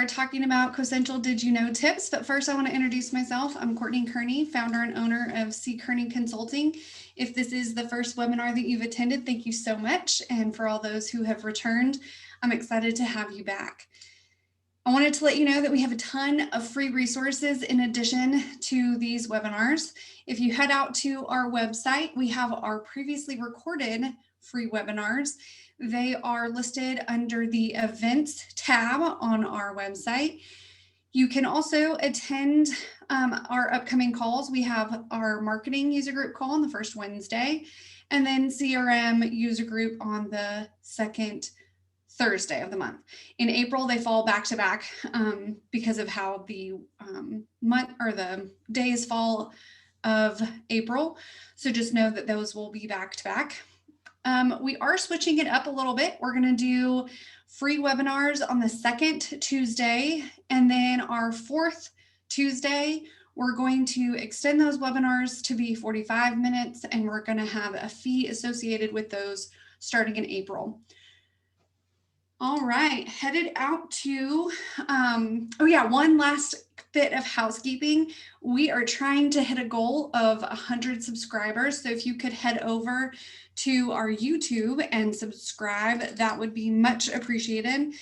are talking about Cosential Did You Know tips, but first I want to introduce myself. I'm Courtney Kearney, founder and owner of C. Kearney Consulting. If this is the first webinar that you've attended, thank you so much. And for all those who have returned, I'm excited to have you back. I wanted to let you know that we have a ton of free resources in addition to these webinars. If you head out to our website, we have our previously recorded free webinars. They are listed under the events tab on our website. You can also attend our upcoming calls. We have our marketing user group call on the first Wednesday, and then CRM user group on the second Thursday of the month. In April, they fall back to back because of how the month or the days fall of April. So just know that those will be back to back. We are switching it up a little bit. We're going to do free webinars on the second Tuesday, and then our fourth Tuesday, we're going to extend those webinars to be 45 minutes, and we're going to have a fee associated with those starting in April. All right, headed out to, one last bit of housekeeping. We are trying to hit a goal of 100 subscribers. So if you could head over to our YouTube and subscribe, that would be much appreciated.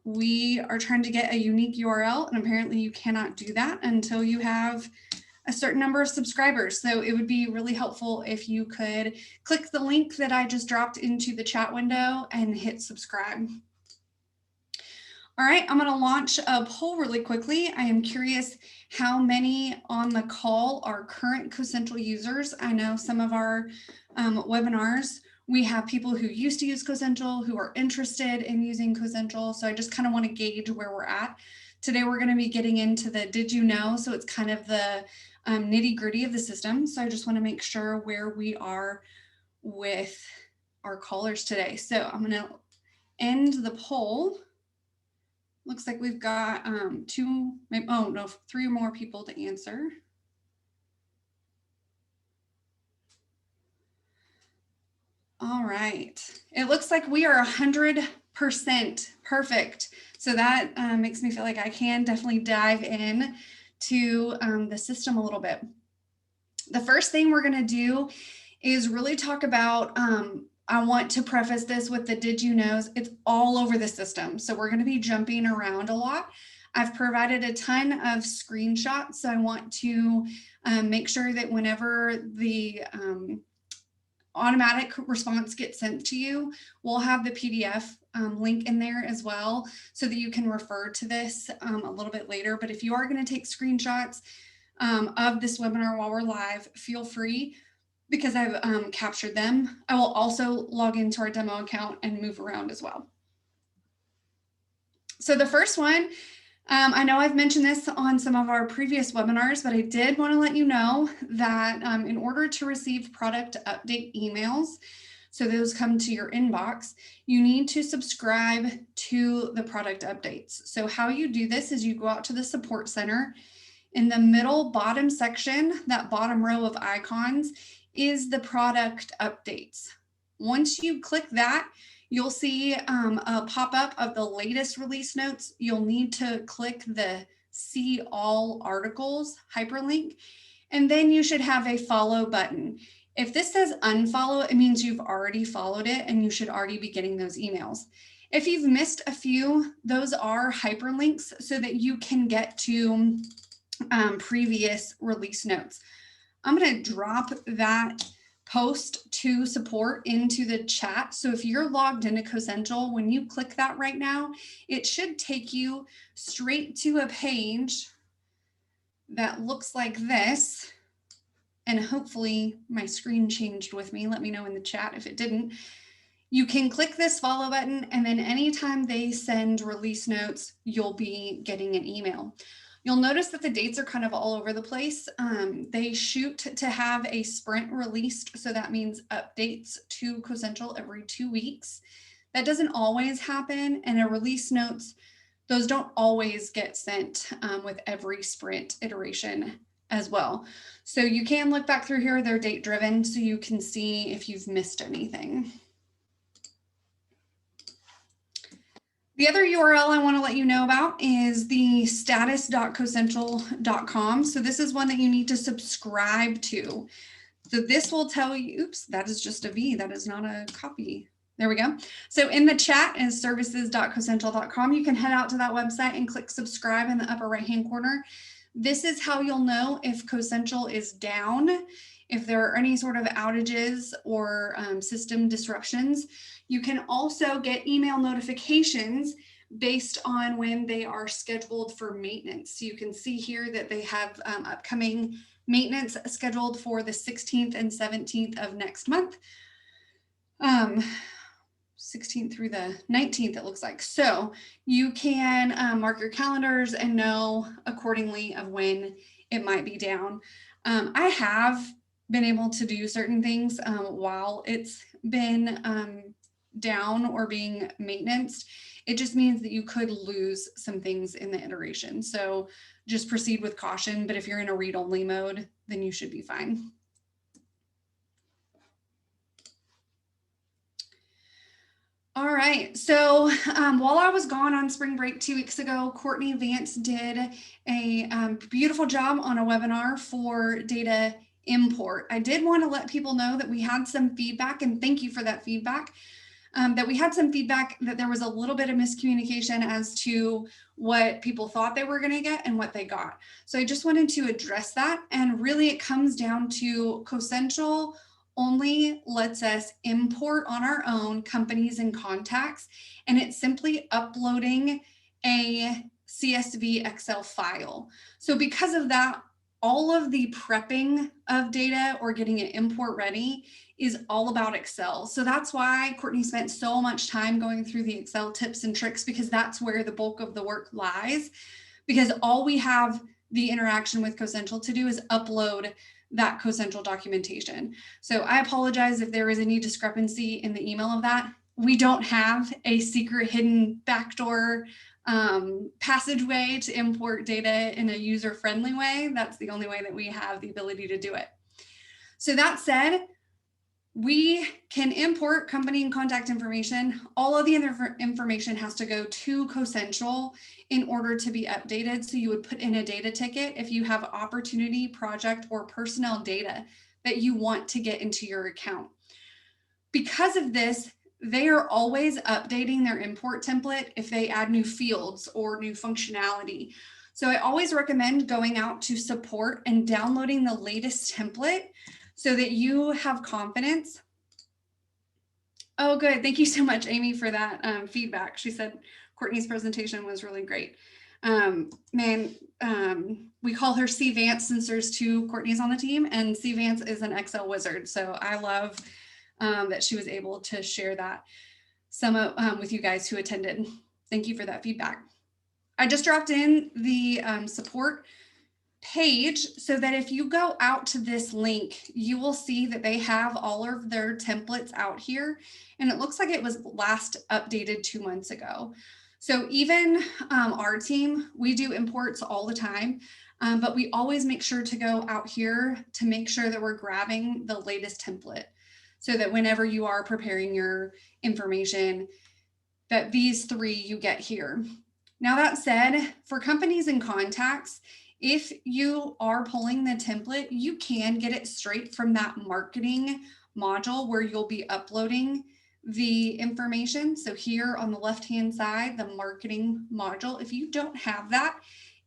We are trying to get a unique URL, and apparently you cannot do that until you have a certain number of subscribers. So it would be really helpful if you could click the link that I just dropped into the chat window and hit subscribe. All right, I'm going to launch a poll really quickly. I am curious how many on the call are current Cosential users. I know some of our webinars, we have people who used to use Cosential, who are interested in using Cosential. So I just kind of want to gauge where we're at. Today, we're going to be getting into the did you know? So it's kind of the nitty gritty of the system. So I just want to make sure where we are with our callers today. So I'm going to end the poll. Looks like we've got three or more people to answer. All right. It looks like we are 100% perfect. So that makes me feel like I can definitely dive in to the system a little bit. The first thing we're going to do is really talk about, I want to preface this with the did you knows. It's all over the system. So we're going to be jumping around a lot. I've provided a ton of screenshots. So I want to make sure that whenever the automatic response gets sent to you, we'll have the PDF link in there as well so that you can refer to this a little bit later. But if you are going to take screenshots of this webinar while we're live, feel free because I've captured them. I will also log into our demo account and move around as well. So the first one, I know I've mentioned this on some of our previous webinars, but I did want to let you know that in order to receive product update emails, so those come to your inbox, you need to subscribe to the product updates. So how you do this is you go out to the support center. In the middle bottom section, that bottom row of icons is the product updates. Once you click that, you'll see a pop-up of the latest release notes. You'll need to click the See All Articles hyperlink, and then you should have a follow button. If this says unfollow, it means you've already followed it and you should already be getting those emails. If you've missed a few, those are hyperlinks so that you can get to previous release notes. I'm going to drop that post to support into the chat. So if you're logged into Cosential, when you click that right now, it should take you straight to a page that looks like this. And hopefully my screen changed with me. Let me know in the chat if it didn't. You can click this follow button, and then anytime they send release notes, you'll be getting an email. You'll notice that the dates are kind of all over the place. They shoot to have a sprint released, so that means updates to Cosential every 2 weeks. That doesn't always happen, and a release notes, those don't always get sent with every sprint iteration as well. So you can look back through here, they're date driven, so you can see if you've missed anything. The other URL I want to let you know about is the status.cosential.com. So this is one that you need to subscribe to. So this will tell you, oops, that is just a V. That is not a copy. There we go. So in the chat is services.cosential.com. You can head out to that website and click subscribe in the upper right-hand corner. This is how you'll know if Cosential is down, if there are any sort of outages or system disruptions. You can also get email notifications based on when they are scheduled for maintenance. So you can see here that they have upcoming maintenance scheduled for the 16th and 17th of next month. 16th through the 19th, it looks like. So you can mark your calendars and know accordingly of when it might be down. I have been able to do certain things while it's been down or being maintenanced. It just means that you could lose some things in the iteration. So just proceed with caution. But if you're in a read-only mode, then you should be fine. All right, so while I was gone on spring break 2 weeks ago, Courtney Vance did a beautiful job on a webinar for data import. I did want to let people know that we had some feedback, and thank you for that feedback, that we had some feedback that there was a little bit of miscommunication as to what people thought they were going to get and what they got. So I just wanted to address that, and really it comes down to Cosential only lets us import on our own companies and contacts, and it's simply uploading a CSV Excel file. So because of that, all of the prepping of data or getting it import ready is all about Excel. So that's why Courtney spent so much time going through the Excel tips and tricks, because that's where the bulk of the work lies, because all we have the interaction with Cosential to do is upload that Cosential documentation. So I apologize if there is any discrepancy in the email of that. We don't have a secret hidden backdoor passageway to import data in a user-friendly way. That's the only way that we have the ability to do it. So that said, we can import company and contact information. All of the other information has to go to Cosential in order to be updated. So you would put in a data ticket if you have opportunity, project, or personnel data that you want to get into your account. Because of this, they are always updating their import template if they add new fields or new functionality. So I always recommend going out to support and downloading the latest template so that you have confidence. Oh, good. Thank you so much, Amy, for that feedback. She said Courtney's presentation was really great. We call her C Vance since there's two Courtneys on the team, and C Vance is an Excel wizard. So I love that she was able to share that with you guys who attended. Thank you for that feedback. I just dropped in the support page so that if you go out to this link, you will see that they have all of their templates out here. And it looks like it was last updated 2 months ago. So even our team, we do imports all the time, but we always make sure to go out here to make sure that we're grabbing the latest template so that whenever you are preparing your information, that these three you get here. Now that said, for companies and contacts, if you are pulling the template, you can get it straight from that marketing module where you'll be uploading the information. So here on the left-hand side, the marketing module, if you don't have that,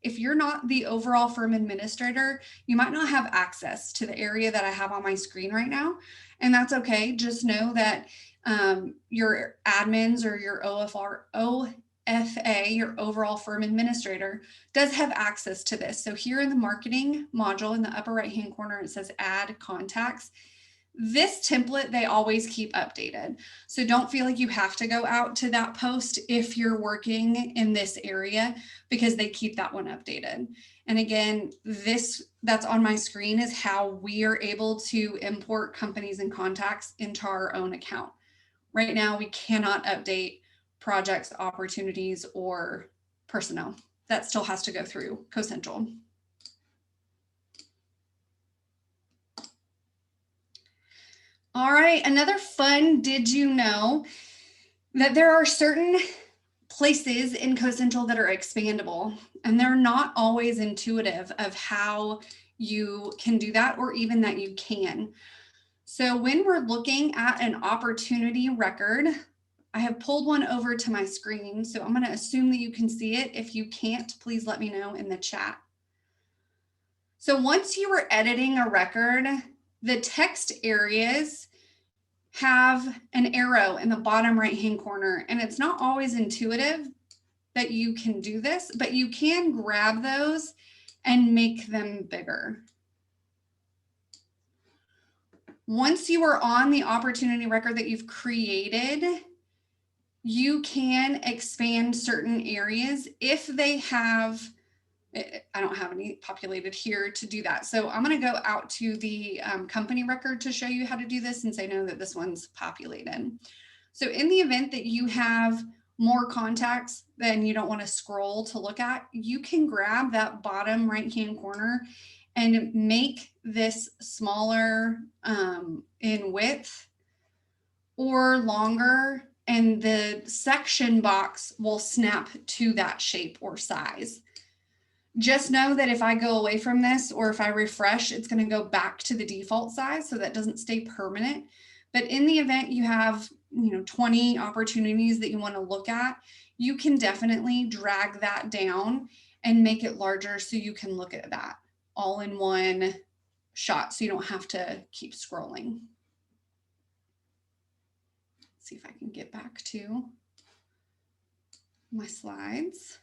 if you're not the overall firm administrator, you might not have access to the area that I have on my screen right now. And that's okay. Just know that your admins or your OFA, your overall firm administrator, does have access to this. So here in the marketing module in the upper right-hand corner, it says add contacts. This template, they always keep updated. So don't feel like you have to go out to that post if you're working in this area, because they keep that one updated. And again, this that's on my screen is how we are able to import companies and contacts into our own account. Right now, we cannot update projects, opportunities, or personnel. That still has to go through Cosential. All right, another fun did you know that there are certain places in Cosential that are expandable, and they're not always intuitive of how you can do that, or even that you can. So when we're looking at an opportunity record, I have pulled one over to my screen, so I'm going to assume that you can see it. If you can't, please let me know in the chat. So once you are editing a record, the text areas have an arrow in the bottom right-hand corner, and it's not always intuitive that you can do this, but you can grab those and make them bigger. Once you are on the opportunity record that you've created, you can expand certain areas if they have, I don't have any populated here to do that. So I'm going to go out to the company record to show you how to do this, since I know that this one's populated. So in the event that you have more contacts than you don't want to scroll to look at, you can grab that bottom right-hand corner and make this smaller in width or longer, and the section box will snap to that shape or size. Just know that if I go away from this, or if I refresh, it's going to go back to the default size, so that doesn't stay permanent. But in the event you have 20 opportunities that you want to look at, you can definitely drag that down and make it larger so you can look at that all in one shot, so you don't have to keep scrolling. Let's see if I can get back to my slides.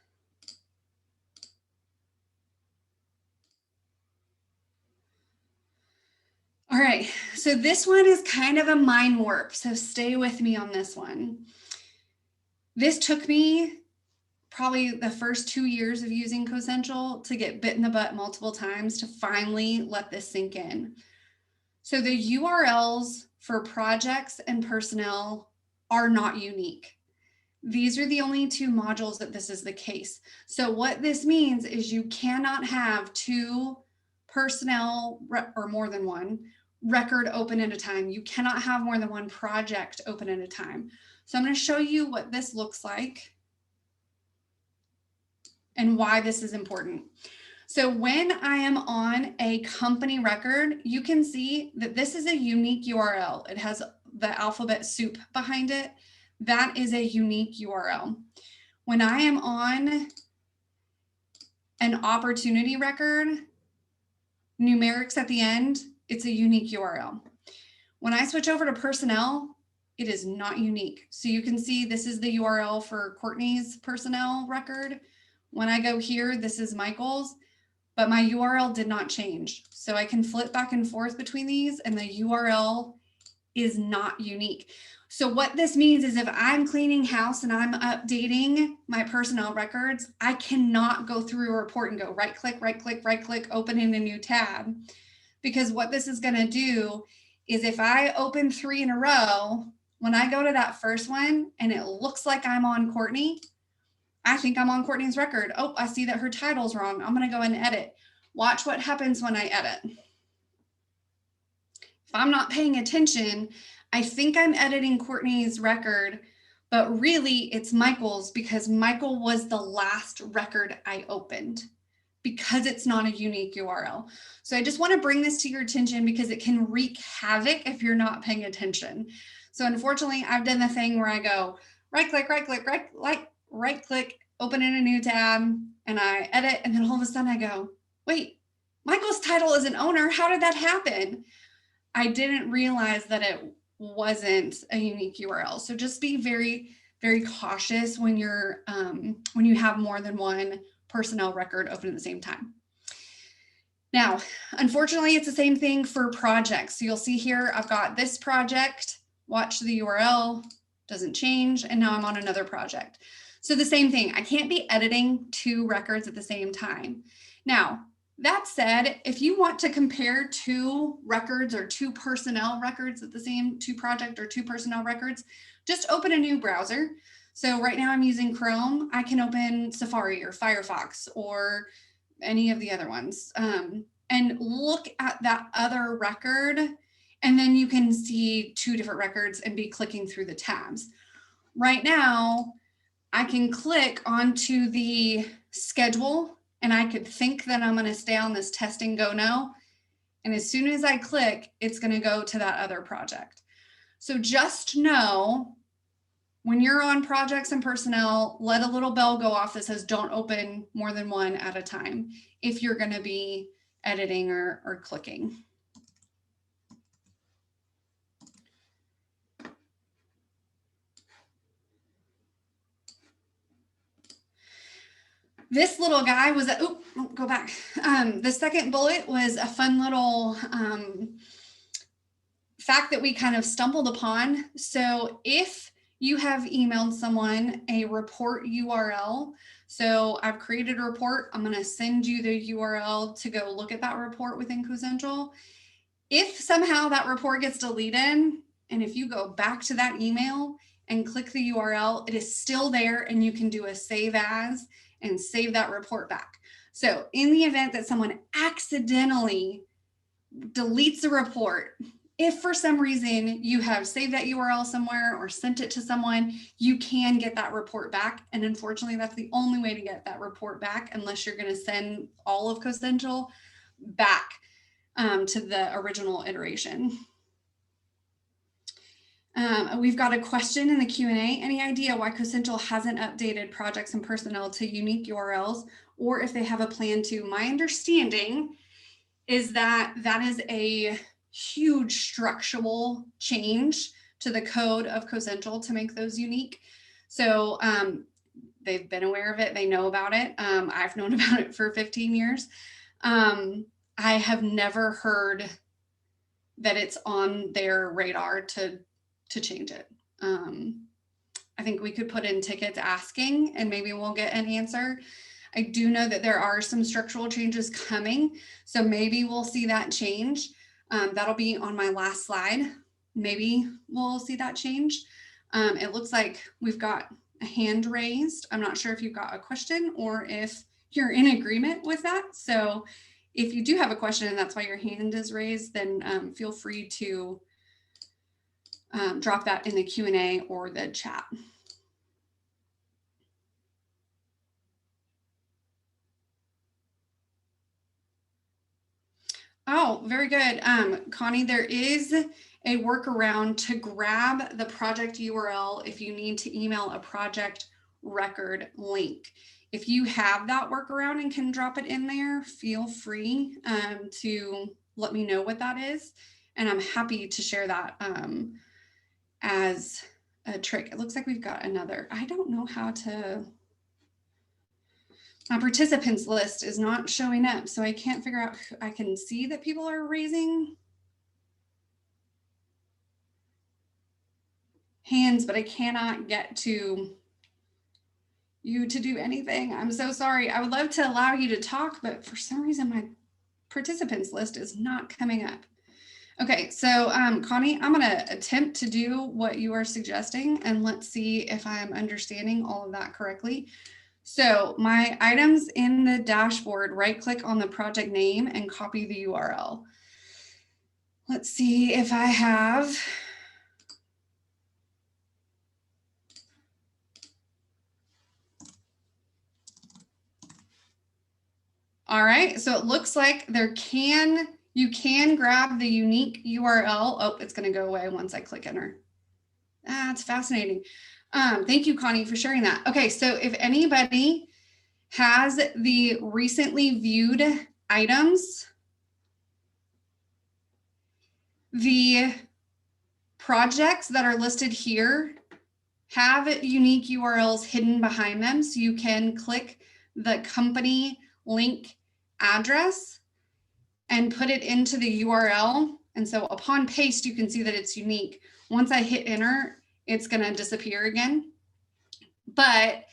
All right, so this one is kind of a mind warp, so stay with me on this one. This took me probably the first 2 years of using Cosential to get bit in the butt multiple times to finally let this sink in. So the URLs for projects and personnel are not unique. These are the only two modules that this is the case. So what this means is you cannot have two personnel or more than one record open at a time. You cannot have more than one project open at a time. So I'm going to show you what this looks like and why this is important. So when I am on a company record, you can see that this is a unique URL. It has the alphabet soup behind it. That is a unique URL. When I am on an opportunity record, numerics at the end, it's a unique URL. When I switch over to personnel, it is not unique. So you can see this is the URL for Courtney's personnel record. When I go here, this is Michael's, but my URL did not change. So I can flip back and forth between these, and the URL is not unique. So what this means is if I'm cleaning house and I'm updating my personnel records, I cannot go through a report and go right click, open in a new tab. Because what this is going to do is if I open 3 in a row, when I go to that first one and it looks like I'm on Courtney, I think I'm on Courtney's record. Oh, I see that her title's wrong. I'm going to go and edit. Watch what happens when I edit. If I'm not paying attention, I think I'm editing Courtney's record, but really it's Michael's, because Michael was the last record I opened, because it's not a unique URL. So I just want to bring this to your attention because it can wreak havoc if you're not paying attention. So unfortunately, I've done the thing where I go right click, open in a new tab, and I edit, and then all of a sudden I go, wait, Michael's title is an owner. How did that happen? I didn't realize that it wasn't a unique URL. So just be very, very cautious when you're when you have more than one personnel record open at the same time. Now, unfortunately, it's the same thing for projects. So you'll see here, I've got this project, watch the URL, doesn't change, and now I'm on another project. So the same thing, I can't be editing 2 records at the same time. Now, that said, if you want to compare 2 records or 2 personnel records at the same 2 project or 2 personnel records, just open a new browser. So right now I'm using Chrome. I can open Safari or Firefox or any of the other ones and look at that other record, and then you can see 2 different records and be clicking through the tabs. Right now, I can click onto the schedule and I could think that I'm going to stay on this testing go no. And as soon as I click, it's going to go to that other project. So just know when you're on projects and personnel, let a little bell go off that says don't open more than one at a time if you're going to be editing or clicking. This little guy was go back. The second bullet was a fun little fact that we kind of stumbled upon. So if you have emailed someone a report URL, so I've created a report, I'm going to send you the URL to go look at that report within Cosential. If somehow that report gets deleted, and if you go back to that email and click the URL, it is still there and you can do a save as and save that report back. So in the event that someone accidentally deletes a report, if for some reason you have saved that URL somewhere or sent it to someone, you can get that report back. And unfortunately, that's the only way to get that report back unless you're going to send all of Cosential back to the original iteration. We've got a question in the Q&A. Any idea why Cosential hasn't updated projects and personnel to unique URLs, or if they have a plan to? My understanding is that that is a huge structural change to the code of Cosential to make those unique. So they've been aware of it. They know about it. I've known about it for 15 years. I have never heard that it's on their radar to change it. I think we could put in tickets asking and maybe we'll get an answer. I do know that there are some structural changes coming, so maybe we'll see that change. That'll be on my last slide. Maybe we'll see that change. It looks like we've got a hand raised. I'm not sure if you've got a question or if you're in agreement with that. So if you do have a question and that's why your hand is raised, then feel free to drop that in the Q&A or the chat. Oh, very good. Connie, there is a workaround to grab the project URL if you need to email a project record link. If you have that workaround and can drop it in there, feel free to let me know what that is. And I'm happy to share that as a trick. It looks like we've got another. I don't know how to. My participants list is not showing up, so I can't figure out. I can see that people are raising hands, but I cannot get to you to do anything. I'm so sorry. I would love to allow you to talk, but for some reason my participants list is not coming up. Okay, so Connie, I'm going to attempt to do what you are suggesting, and let's see if I'm understanding all of that correctly. So my items in the dashboard, right click on the project name and copy the URL. Let's see if I have. All right, so it looks like you can grab the unique URL. Oh, it's going to go away once I click enter. That's fascinating. Thank you, Connie, for sharing that. Okay, so if anybody has the recently viewed items, the projects that are listed here have unique URLs hidden behind them. So you can click the company link address and put it into the URL. And so upon paste, you can see that it's unique. Once I hit enter, it's going to disappear again. But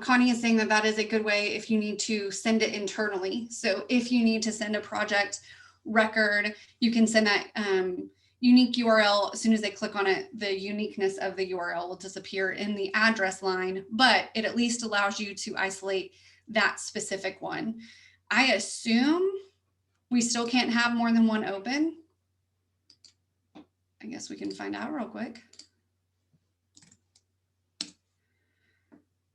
Connie is saying that that is a good way if you need to send it internally. So if you need to send a project record, you can send that unique URL. As soon as they click on it, the uniqueness of the URL will disappear in the address line, but it at least allows you to isolate that specific one. I assume we still can't have more than one open. I guess we can find out real quick.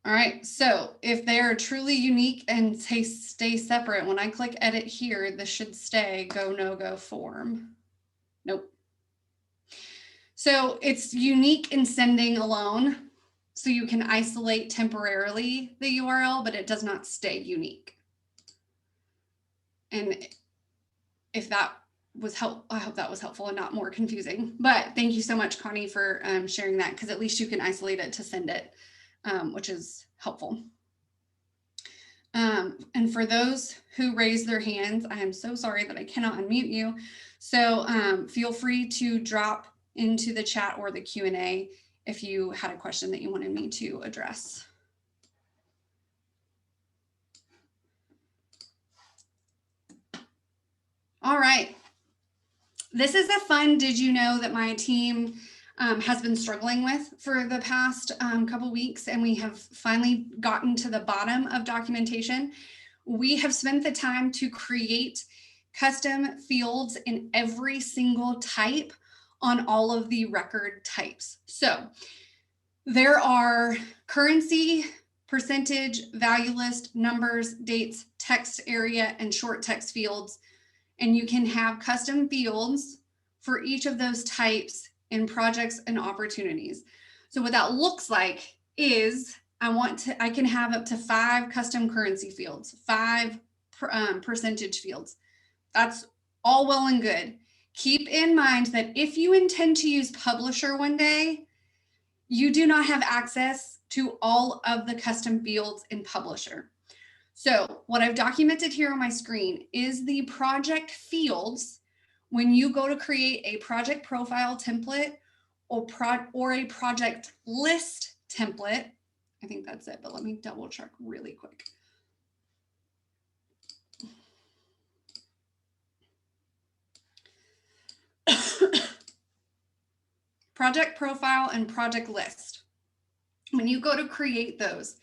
All right, so if they are truly unique and stay separate, when I click edit here, this should stay go, no go form. Nope. So it's unique in sending alone. So you can isolate temporarily the URL, but it does not stay unique. And if that was helpful, I hope that was helpful and not more confusing. But thank you so much, Connie, for sharing that, because at least you can isolate it to send it, which is helpful. And for those who raise their hands, I am so sorry that I cannot unmute you. So feel free to drop into the chat or the Q&A if you had a question that you wanted me to address. All right. This is a fun did you know that my team has been struggling with for the past couple weeks, and we have finally gotten to the bottom of documentation. We have spent the time to create custom fields in every single type on all of the record types. So there are currency, percentage, value list, numbers, dates, text area, and short text fields. And you can have custom fields for each of those types in projects and opportunities. So what that looks like is I can have up to 5 custom currency fields, 5 percentage fields. That's all well and good. Keep in mind that if you intend to use Publisher one day, you do not have access to all of the custom fields in Publisher. So what I've documented here on my screen is the project fields when you go to create a project profile template or a project list template. I think that's it, but let me double check really quick. Project profile and project list. When you go to create those,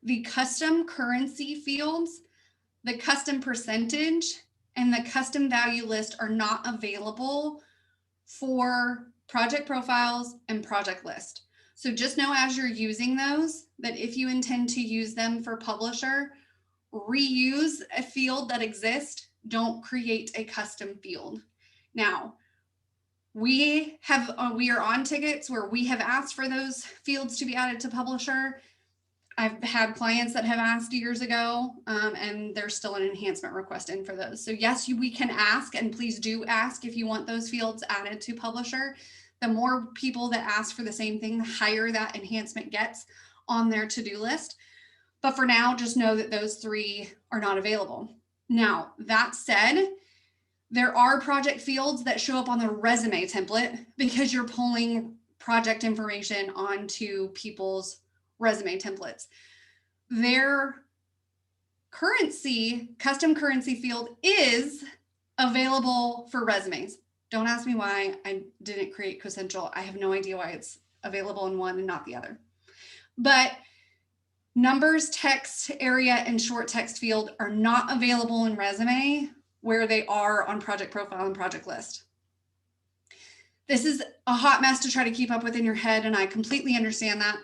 the custom currency fields, the custom percentage, and the custom value list are not available for project profiles and project list. So just know as you're using those, that if you intend to use them for Publisher, reuse a field that exists, don't create a custom field. Now, we are on tickets where we have asked for those fields to be added to Publisher. I've had clients that have asked years ago, and there's still an enhancement request in for those. So yes, we can ask, and please do ask if you want those fields added to Publisher. The more people that ask for the same thing, the higher that enhancement gets on their to-do list. But for now, just know that those 3 are not available. Now, that said, there are project fields that show up on the resume template because you're pulling project information onto people's resume templates. Their custom currency field is available for resumes. Don't ask me why. I didn't create Cosential. I have no idea why it's available in one and not the other. But numbers, text area, and short text field are not available in resume where they are on project profile and project list. This is a hot mess to try to keep up with in your head, and I completely understand that.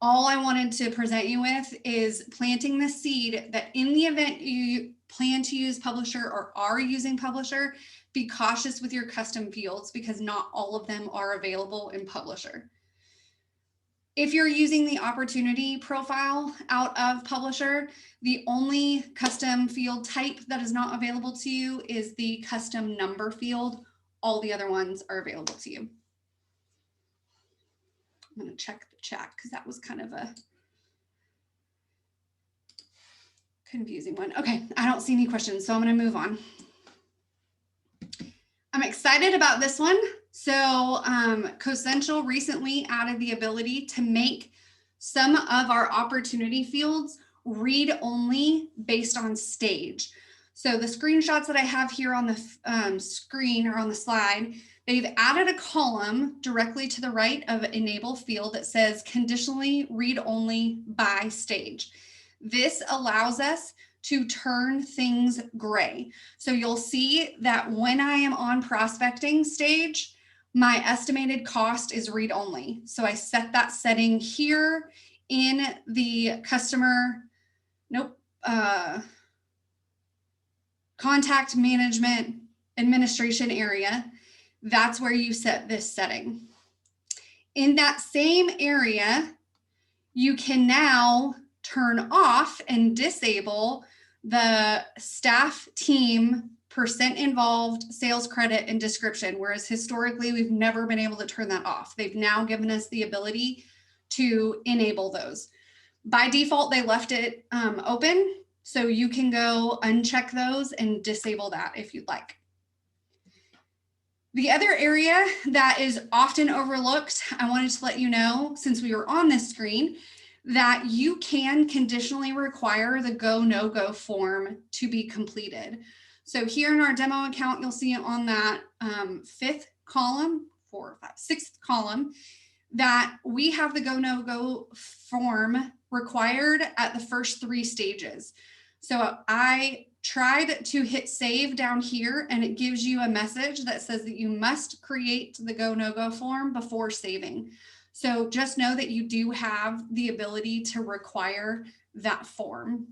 All I wanted to present you with is planting the seed that in the event you plan to use Publisher or are using Publisher, be cautious with your custom fields because not all of them are available in Publisher. If you're using the opportunity profile out of Publisher, the only custom field type that is not available to you is the custom number field. All the other ones are available to you. I'm going to check the chat because that was kind of a confusing one. Okay, I don't see any questions, so I'm going to move on. I'm excited about this one. So Cosential recently added the ability to make some of our opportunity fields read only based on stage. So the screenshots that I have here on the screen or on the slide, they've added a column directly to the right of enable field that says conditionally read only by stage. This allows us to turn things gray. So you'll see that when I am on prospecting stage, my estimated cost is read only. So I set that setting here in the contact management administration area, that's where you set this setting. In that same area, you can now turn off and disable the staff team percent involved, sales credit, and description, whereas historically we've never been able to turn that off. They've now given us the ability to enable those. By default, they left it open, so you can go uncheck those and disable that if you'd like. The other area that is often overlooked, I wanted to let you know, since we were on this screen, that you can conditionally require the go, no go form to be completed. So here in our demo account, you'll see on that sixth column, that we have the go, no go form required at the first 3 stages. So I tried to hit save down here, and it gives you a message that says that you must create the go, no go form before saving. So just know that you do have the ability to require that form.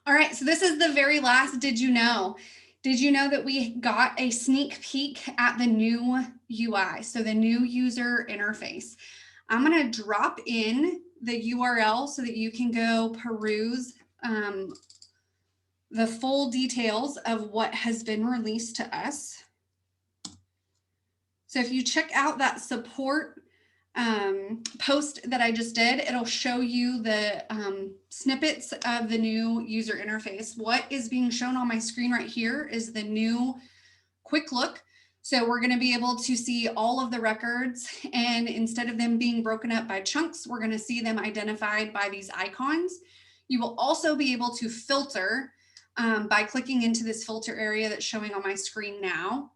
All right, so this is the very last did you know? Did you know that we got a sneak peek at the new UI, so the new user interface? I'm going to drop in the URL so that you can go peruse the full details of what has been released to us. So if you check out that support post that I just did, it'll show you the snippets of the new user interface. What is being shown on my screen right here is the new quick look. So we're going to be able to see all of the records, and instead of them being broken up by chunks, we're going to see them identified by these icons. You will also be able to filter by clicking into this filter area that's showing on my screen now.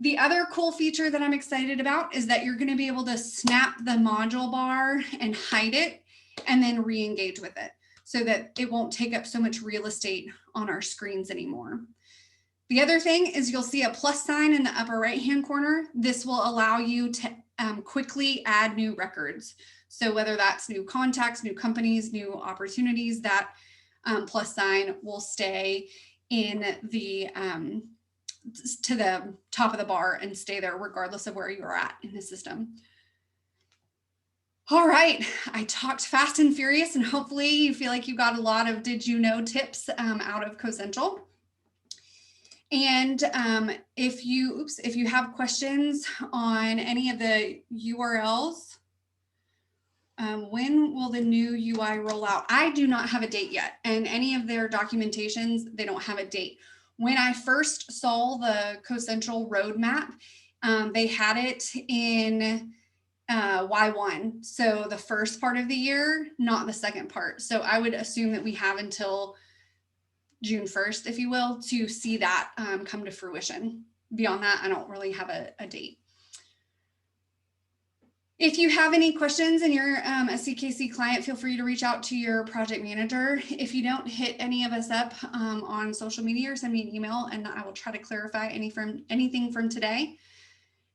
The other cool feature that I'm excited about is that you're going to be able to snap the module bar and hide it and then re-engage with it so that it won't take up so much real estate on our screens anymore. The other thing is you'll see a plus sign in the upper right-hand corner. This will allow you to quickly add new records. So whether that's new contacts, new companies, new opportunities, that plus sign will stay in the to the top of the bar and stay there regardless of where you're at in the system. All right, I talked fast and furious, and hopefully you feel like you got a lot of did you know tips out of Cosential. And if you have questions on any of the URLs, when will the new UI roll out? I do not have a date yet, and any of their documentations, they don't have a date. When I first saw the Cosential roadmap, they had it in Y1. So the first part of the year, not the second part. So I would assume that we have until June 1st, if you will, to see that come to fruition. Beyond that, I don't really have a date. If you have any questions and you're a CKC client, feel free to reach out to your project manager. If you don't hit any of us up on social media, or send me an email and I will try to clarify anything from today.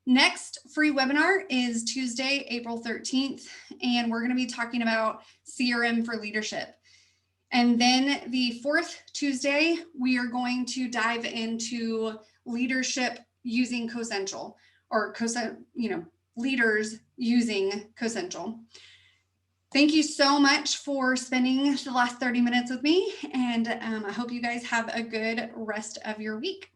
Next free webinar is Tuesday, April 13th, and we're going to be talking about CRM for leadership. And then the 4th Tuesday, we are going to dive into leadership using Cosential, or leaders using Cosential. Thank you so much for spending the last 30 minutes with me, and I hope you guys have a good rest of your week.